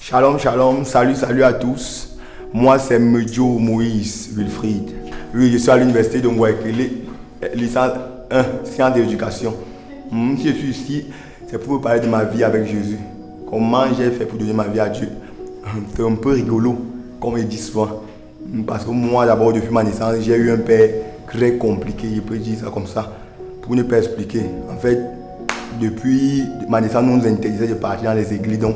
Shalom, shalom, salut à tous. Moi, c'est Medjo Moïse Wilfried. Oui, je suis à l'université de Ngouaekele, licence 1, sciences de l'éducation. Si je suis ici, c'est pour vous parler de ma vie avec Jésus. Comment j'ai fait pour donner ma vie à Dieu. C'est un peu rigolo, comme il dit souvent. Parce que moi, d'abord, depuis ma naissance, j'ai eu un père très compliqué, je peux dire ça comme ça, pour ne pas expliquer. En fait, depuis ma naissance, nous nous interdisaient de partir dans les églises. Donc,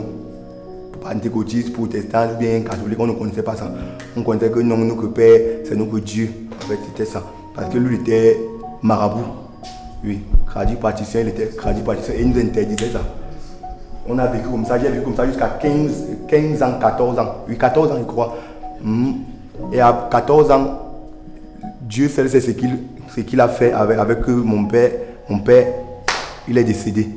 pentecôtistes, protestants, bien catholiques, on ne connaissait pas ça. On connaissait que non, notre Père, c'est notre Dieu. En fait, c'était ça. Parce que lui, il était marabout. Oui, Kradi praticien, il était Kradi praticien et il nous interdisait ça. On a vécu comme ça, j'ai vécu comme ça jusqu'à 15 ans, 14 ans. Oui, 14 ans, je crois. Et à 14 ans, Dieu seul sait ce qu'il a fait avec mon père. Mon père, il est décédé.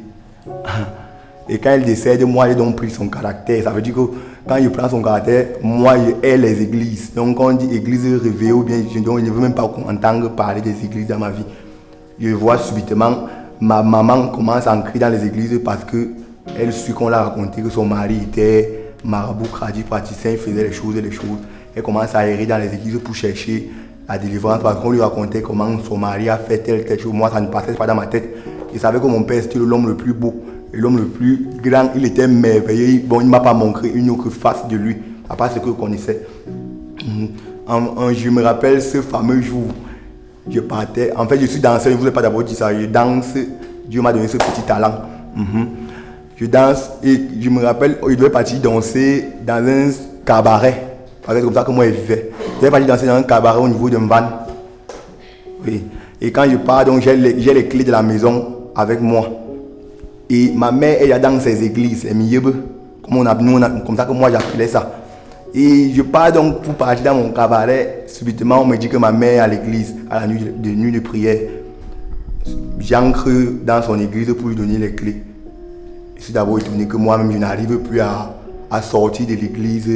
Et quand il décède, moi, j'ai donc pris son caractère. Ça veut dire que quand il prend son caractère, moi, je hais les églises. Donc, quand on dit église réveillée ou bien, je ne veux même pas entendre parler des églises dans ma vie. Je vois subitement ma maman commence à entrer dans les églises parce qu'elle suit qu'on l'a raconté que son mari était marabout, kradi, praticien, il faisait les choses. Elle commence à errer dans les églises pour chercher la délivrance parce qu'on lui racontait comment son mari a fait telle chose. Moi, ça ne passait pas dans ma tête. Je savais que mon père, c'était l'homme le plus beau. Et l'homme le plus grand, il était merveilleux. Bon, il ne m'a pas montré une autre face de lui, à part ce que je connaissais. Je me rappelle ce fameux jour, je partais. En fait, je suis danseur, je ne vous ai pas d'abord dit ça. Je danse, Dieu m'a donné ce petit talent. Je danse et je me rappelle, je devais partir danser dans un cabaret. C'est comme ça que moi je vivais. Je devais partir danser dans un cabaret au niveau d'un van. Oui. Et quand je pars, donc j'ai les clés de la maison avec moi. Et ma mère, elle est dans ses églises, c'est mieux, comme ça que moi j'appelais ça. Et je pars donc pour partir dans mon cabaret. Subitement, on me dit que ma mère est à l'église, à la nuit de prière. J'entre dans son église pour lui donner les clés. Je suis d'abord étonné que moi-même, je n'arrive plus à sortir de l'église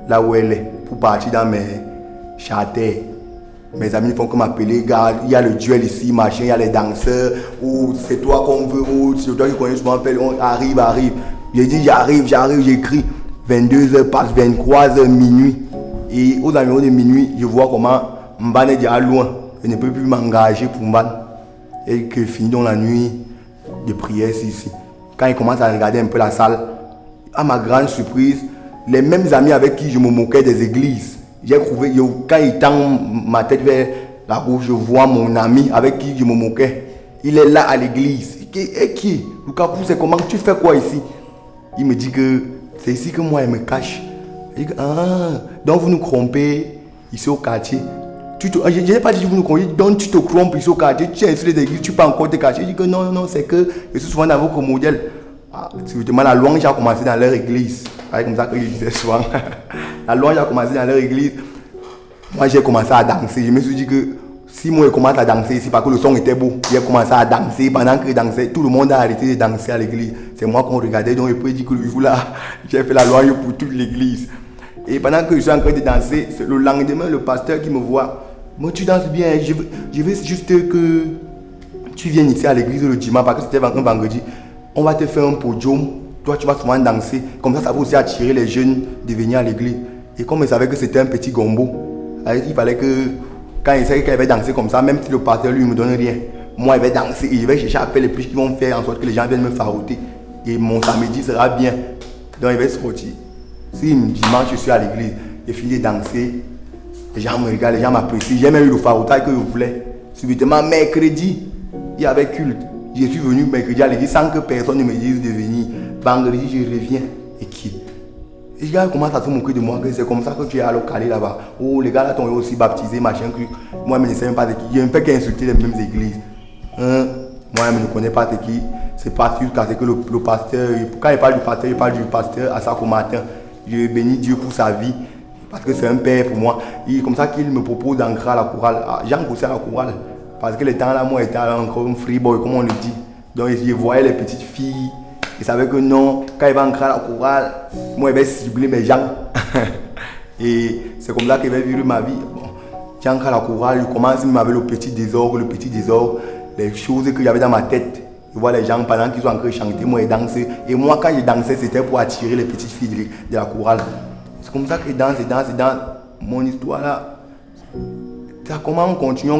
là où elle est, pour partir dans mes charters. Mes amis font que m'appeler, gars, il y a le duel ici, machin, il y a les danseurs, ou c'est toi qu'on veut, ou c'est toi qui connais, je m'appelle, on arrive. J'ai dit, j'arrive, j'écris. 22h passe, 23h, minuit. Et aux environs de minuit, je vois comment Mban est déjà loin. Je ne peux plus m'engager pour Mban. Et que finit dans la nuit de prière ici. Quand il commence à regarder un peu la salle, à ma grande surprise, les mêmes amis avec qui je me moquais des églises. J'ai trouvé, quand il tend ma tête vers la gauche, je vois mon ami avec qui je me moquais. Il est là à l'église. Et qui? Lukaku, c'est comment? Tu fais quoi ici? Il me dit que c'est ici que moi, il me cache. Je dis que, donc vous nous trompez ici au quartier. Je n'ai pas dit que vous nous trompez, donc tu te trompes ici au quartier, tu es sur les églises, tu peux encore te cacher. Je dis que non, c'est que je suis souvent dans votre modèle. Subitement, la louange a commencé dans leur église. C'est comme ça que je disais souvent. La louange a commencé dans leur église. Moi, j'ai commencé à danser. Je me suis dit que si moi, je commence à danser ici, parce que le son était beau, j'ai commencé à danser. Pendant que je dansais, tout le monde a arrêté de danser à l'église. C'est moi qu'on regardait, donc je peux dire que le jour là, j'ai fait la louange pour toute l'église. Et pendant que je suis en train de danser, le lendemain, le pasteur qui me voit, moi, tu danses bien, je veux juste que tu viennes ici à l'église le dimanche, parce que c'était un vendredi. On va te faire un podium. Toi, tu vas souvent danser. Comme ça va aussi attirer les jeunes de venir à l'église. Et comme ils savaient que c'était un petit gombo, il fallait que, quand il savait qu'il avait dansé comme ça, même si le pasteur lui ne me donne rien, moi, je vais danser et je vais chercher à faire les plus qui vont faire en sorte que les gens viennent me farouter. Et mon samedi sera bien. Donc, il va sortir. Si dimanche, je suis à l'église, j'ai fini de danser, les gens me regardent, les gens m'apprécient. J'ai même eu le faroutage que je voulais. Subitement, mercredi, il y avait culte. Je suis venu mercredi à l'église sans que personne ne me dise de venir. Vendredi, je reviens. Et qui? Et les gars commencent à se moquer de moi, que c'est comme ça que tu es à l'occasion là-bas. Oh, les gars là t'ont aussi baptisé, machin, truc. Moi, je ne sais même pas de qui. Je ne fais qu'insulter les mêmes églises. Moi, je ne connais pas de qui. C'est pas sûr car c'est que le pasteur, quand il parle du pasteur à Sako matin. Je bénis Dieu pour sa vie. Parce que c'est un père pour moi. Et comme ça qu'il me propose d'entrer à la chorale. J'ai engrossi à la chorale. Parce que le temps là, moi, j'étais encore un free boy, comme on le dit. Donc, je voyais les petites filles. Je savais que non, quand il va entrer à la chorale, moi, il va cibler mes gens. Et c'est comme ça que je vais vivre ma vie. Bon, j'ai encore la courage, je commence même avec le petit désordre, les choses que j'avais dans ma tête. Je vois les gens pendant qu'ils sont en train de chanter, moi je dansais. Et moi quand je dansais, c'était pour attirer les petites filles de la chorale. C'est comme ça que je danse. Mon histoire là, ça comment on continue,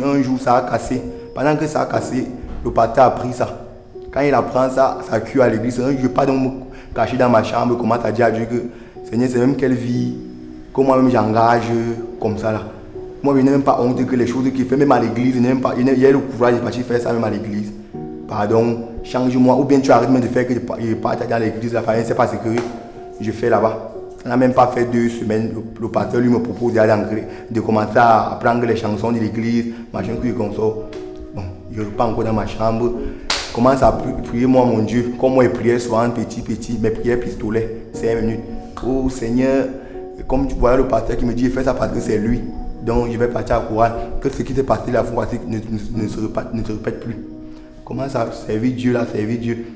un jour ça a cassé. Pendant que ça a cassé, le pasteur a pris ça. Quand il apprend ça, ça cuit à l'église. Je ne vais pas donc me cacher dans ma chambre, comment tu as dit à Dieu que Seigneur, c'est même quelle vie, que moi-même j'engage comme ça là. Moi je n'ai même pas honte que les choses qu'il fait, même à l'église, il y a le courage de partir faire ça même à l'église. Pardon, change-moi, ou bien tu arrêtes même de faire que je parte dans l'église, la famille, c'est pas ce que je fais là-bas. Ça n'a même pas fait 2 semaines, le pasteur lui me propose de commencer à apprendre les chansons de l'église, machin que je console. Bon, je ne vais pas encore dans ma chambre, commence à prier moi mon Dieu, comme moi je priais souvent petit, mes prières pistolet, 5 minutes. Oh Seigneur, comme tu vois le pasteur qui me dit, fais ça parce que c'est lui. Donc je vais partir à courage, que ce qui s'est passé la fois ne se répète plus. Commence à servir Dieu là, servir Dieu.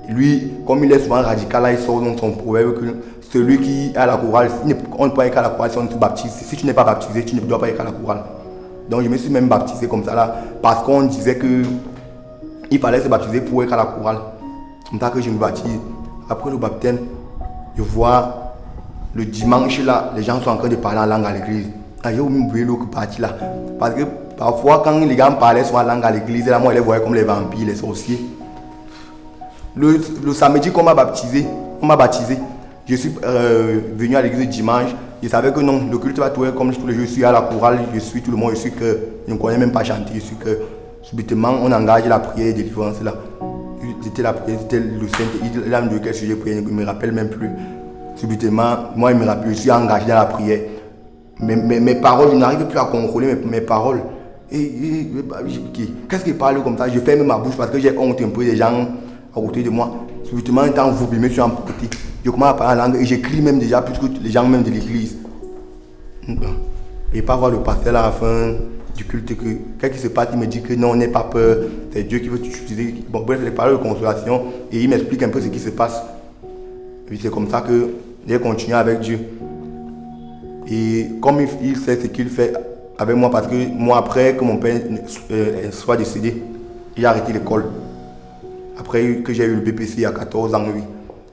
Lui, comme il est souvent radical, là, il sort dans son proverbe que celui qui a la chorale, on ne peut pas être à la chorale si on ne se baptise. Si tu n'es pas baptisé, tu ne dois pas être à la chorale. Donc je me suis même baptisé comme ça là, parce qu'on disait que il fallait se baptiser pour être à la chorale. Comme ça que je me baptise. Après le baptême, je vois le dimanche là, les gens sont en train de parler en langue à l'église. J'ai oublié l'autre partie là. Parce que parfois quand les gens parlaient soit en langue à l'église, là, moi je les voyais comme les vampires, les sorciers. Le samedi qu'on m'a baptisé, je suis venu à l'église dimanche. Je savais que non, le culte va tourner comme tous les jours. Je suis à la chorale, je suis tout le monde, je suis que je ne connais même pas chanter, je suis que subitement on engage la prière de délivrance là. C'était la prière, c'était le Saint, l'âme de quel sujet prière, je ne me rappelle même plus. Subitement, moi je me rappelle, je suis engagé dans la prière. Mes paroles, je n'arrive plus à contrôler mes paroles. Qu'est-ce qu'il parle comme ça? Je ferme ma bouche parce que j'ai honte un peu des gens à côté de moi. Subitement, un temps, vous me suis emporté. Je commence à parler en langue et j'écris même déjà plus que les gens même de l'église. Et pas voir le pasteur à la fin du culte que qu'est-ce qui se passe, il me dit que non, n'aie pas peur, c'est Dieu qui veut t'utiliser. Bon, bref, les paroles de consolation et il m'explique un peu ce qui se passe. Et c'est comme ça que j'ai continué avec Dieu. Et comme il sait ce qu'il fait avec moi, parce que moi, après que mon père soit décédé, il a arrêté l'école. Après que j'ai eu le BPC à 14 ans, oui.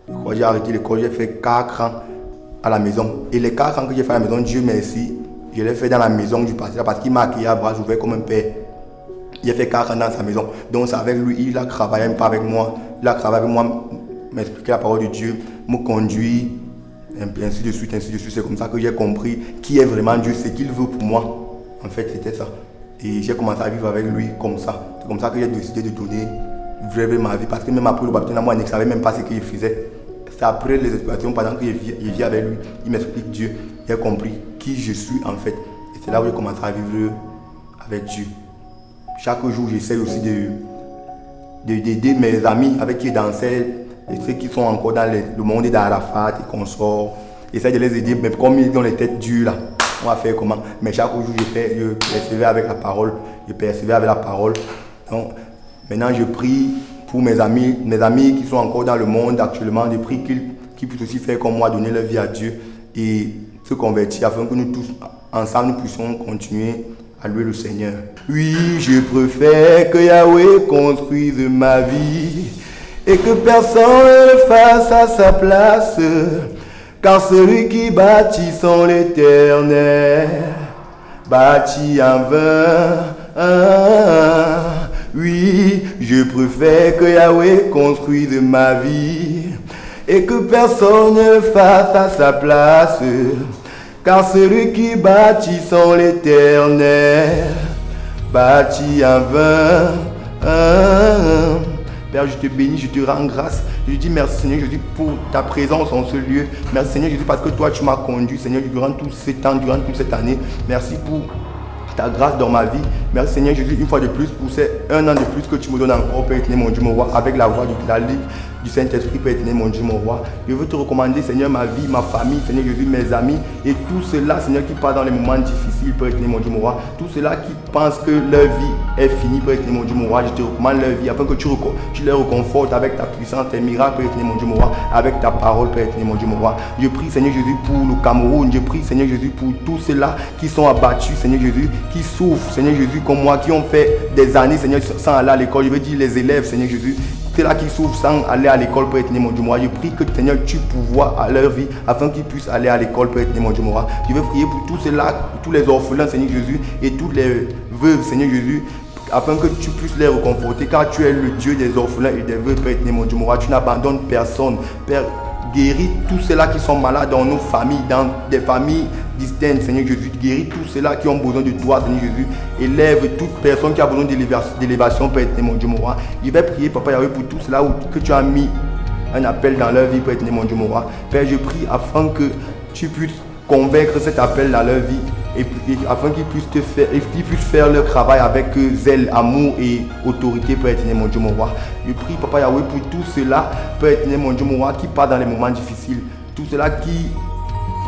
Quand j'ai arrêté l'école, j'ai fait 4 ans à la maison. Et les 4 ans que j'ai fait à la maison, Dieu merci, je l'ai fait dans la maison du pasteur parce qu'il m'a accueilli à bras ouverts comme un père. Il a fait 4 ans dans sa maison. Donc c'est avec lui, il a travaillé même pas avec moi. Il a travaillé avec moi, m'expliquer la parole de Dieu, me conduit, et ainsi de suite, ainsi de suite. C'est comme ça que j'ai compris qui est vraiment Dieu, ce qu'il veut pour moi. En fait, c'était ça. Et j'ai commencé à vivre avec lui comme ça. C'est comme ça que j'ai décidé de donner vraiment ma vie. Parce que même après le baptême, moi, je ne savais même pas ce qu'il faisait. C'est après les explications, pendant que je vis avec lui, il m'explique Dieu. J'ai compris qui je suis en fait. Et c'est là où j'ai commencé à vivre avec Dieu. Chaque jour, j'essaie aussi d'aider mes amis avec qui je dansais, et ceux qui sont encore dans le monde d'Arafat et consorts. J'essaie de les aider, mais comme ils ont les têtes dures là, on va faire comment? Mais chaque jour, je persévère avec la parole. Donc, maintenant, je prie pour mes amis qui sont encore dans le monde actuellement, je prie qu'ils puissent aussi faire comme moi, donner leur vie à Dieu et se convertir afin que nous tous, ensemble, nous puissions continuer à louer le Seigneur. Oui, je préfère que Yahweh construise ma vie et que personne ne fasse à sa place, car celui qui bâtit son l'Éternel bâtit en vain. Oui, je préfère que Yahweh construise ma vie et que personne ne fasse à sa place, car celui qui bâtit son l'Éternel bâtit en vain. Père, je te bénis, je te rends grâce. Je dis merci Seigneur Jésus pour ta présence en ce lieu. Merci Seigneur Jésus parce que toi tu m'as conduit Seigneur durant tout ce temps, durant toute cette année. Merci pour ta grâce dans ma vie. Merci Seigneur Jésus une fois de plus pour ces 1 an de plus que tu me donnes encore, Père éternel, mon Dieu, mon roi, avec la voix de la Ligue. du Saint-Esprit, Père éternel, mon Dieu, mon roi. Je veux te recommander, Seigneur, ma vie, ma famille, Seigneur Jésus, mes amis et tout cela, Seigneur, qui part dans les moments difficiles, Père éternel, mon Dieu, mon roi. Tout cela qui pense que leur vie est finie, Père éternel, mon Dieu, mon roi. Je te recommande leur vie afin que tu les reconfortes avec ta puissance, tes miracles, Père éternel, mon Dieu, mon roi, avec ta parole, Père éternel, mon Dieu, mon roi. Je prie, Seigneur Jésus, pour le Cameroun. Je prie, Seigneur Jésus, pour tous ceux-là qui sont abattus, Seigneur Jésus, qui souffrent, Seigneur Jésus, comme moi, qui ont fait des années, Seigneur, sans aller à l'école. Je veux dire les élèves, Seigneur Jésus, ceux-là qui souffrent sans aller à l'école, Père éternel, mon Dieu, mon roi. Je prie que, Seigneur, tu pourvoies à leur vie afin qu'ils puissent aller à l'école, Père éternel, mon Dieu, mon roi. Je veux prier pour tous ceux-là, tous les orphelins, Seigneur Jésus, et toutes les veuves, Seigneur Jésus, afin que tu puisses les reconforter, car tu es le Dieu des orphelins et des veuves, Père éternel, mon Dieu, mon roi. Tu n'abandonnes personne, Père. Guéris tous ceux-là qui sont malades dans nos familles, dans des familles distinctes, Seigneur Jésus. Guéris tous ceux-là qui ont besoin de toi, Seigneur Jésus. Élève toute personne qui a besoin d'élévation, Père éternel, mon Dieu, mon roi. Je vais prier, Papa Yahweh, pour tous ceux-là que tu as mis un appel dans leur vie, Père éternel, mon Dieu, mon roi. Père, je prie afin que tu puisses convaincre cet appel dans leur vie et afin qu'ils puissent faire leur travail avec zèle, amour et autorité, Père éternel, mon Dieu, mon roi. Je prie, Papa Yahweh, pour tous ceux-là, Père éternel, mon Dieu, mon roi, qui partent dans les moments difficiles, tous ceux-là qui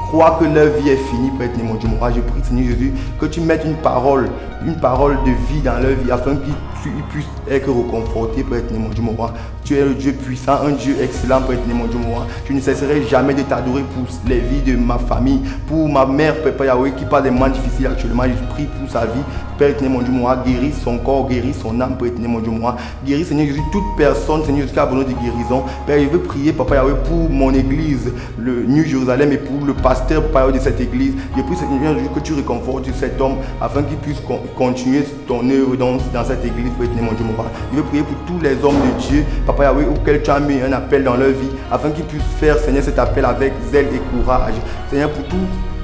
croient que leur vie est finie, Père éternel, mon Dieu, mon roi. Je prie, Seigneur Jésus, que tu mettes une parole de vie dans leur vie afin qu'ils puissent être reconfortés, Père éternel, mon Dieu, mon roi. Tu es le Dieu puissant, un Dieu excellent, Père éternel, mon Dieu, mon roi. Je ne cesserai jamais de t'adorer pour les vies de ma famille, pour ma mère, Père Yahweh, qui passe des moments difficiles actuellement. Je prie pour sa vie, Père éternel, mon Dieu, mon roi. Guéris son corps, guéris son âme, Père éternel, mon Dieu, mon roi. Guéris, Seigneur Jésus, toute personne, Seigneur Jésus, qui a besoin de guérison. Père, je veux prier, Papa Yahweh, pour mon église, le New Jérusalem, et pour le pasteur, Papa Yahweh, de cette église. Je prie, Seigneur Jésus, que tu réconfortes cet homme afin qu'il puisse continuer ton œuvre dans cette église, Père éternel, mon Dieu, mon roi. Je veux prier pour tous les hommes de Dieu, Papa Yahweh, auxquels tu as mis un appel dans leur vie, afin qu'ils puissent faire, Seigneur, cet appel avec zèle et courage. Seigneur, pour tout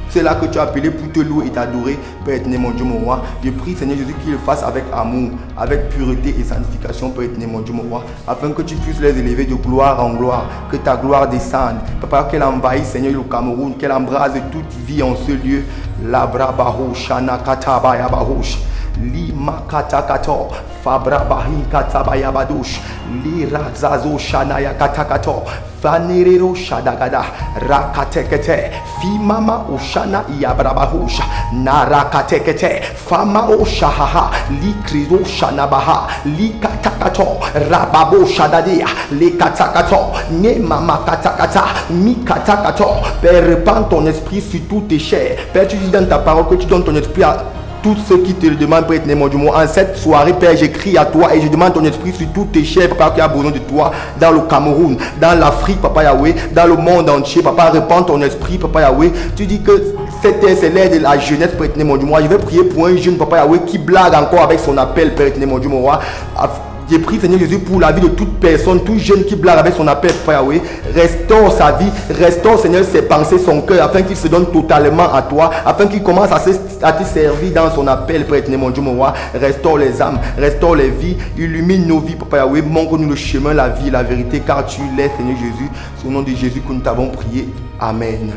c'est là que tu as appelé pour te louer et t'adorer, Père éternel, mon Dieu, mon roi. Je prie, Seigneur Jésus, qu'il le fasse avec amour, avec pureté et sanctification, Père éternel, mon Dieu, mon roi, afin que tu puisses les élever de gloire en gloire, que ta gloire descende. Papa, qu'elle envahisse, Seigneur, le Cameroun, qu'elle embrase toute vie en ce lieu. Labra barouche, anakatabaya barouche. Lima katakato, fabra bahin katabaya badouche, lira zazo shanaya katakato, fanerero shadagada, rakatekete, fimama ushana iabrabahusha, narakatekete, fama oshahaha, likrizo shanabaha, likatakato, rababo shadadia, likatakato, nemama katakata, mikatakato. Père, répand ton esprit sur tous tes chairs. Père, tu dis dans ta parole que tu donnes ton esprit à tous ceux qui te le demandent, Père éternel, mon Dieu. En cette soirée, Père, j'écris à toi et je demande ton esprit sur tous tes chers, Papa, qui a besoin de toi, dans le Cameroun, dans l'Afrique, Papa Yahweh, dans le monde entier, Papa, répands ton esprit, Papa Yahweh. Tu dis que c'est l'ère de la jeunesse, Père éternel, mon Dieu. Moi, je vais prier pour un jeune, Papa Yahweh, qui blague encore avec son appel, Père éternel, mon Dieu, mon roi. J'ai prié, Seigneur Jésus, pour la vie de toute personne, tout jeune qui blague avec son appel, Père Yahweh. Restaure sa vie, restaure, Seigneur, ses pensées, son cœur, afin qu'il se donne totalement à toi, afin qu'il commence à te servir dans son appel, Père éternel, mon Dieu, mon roi. Restaure les âmes, restaure les vies, illumine nos vies, Papa Yahweh. Montre-nous le chemin, la vie, la vérité, car tu l'es, Seigneur Jésus. C'est au nom de Jésus que nous t'avons prié. Amen.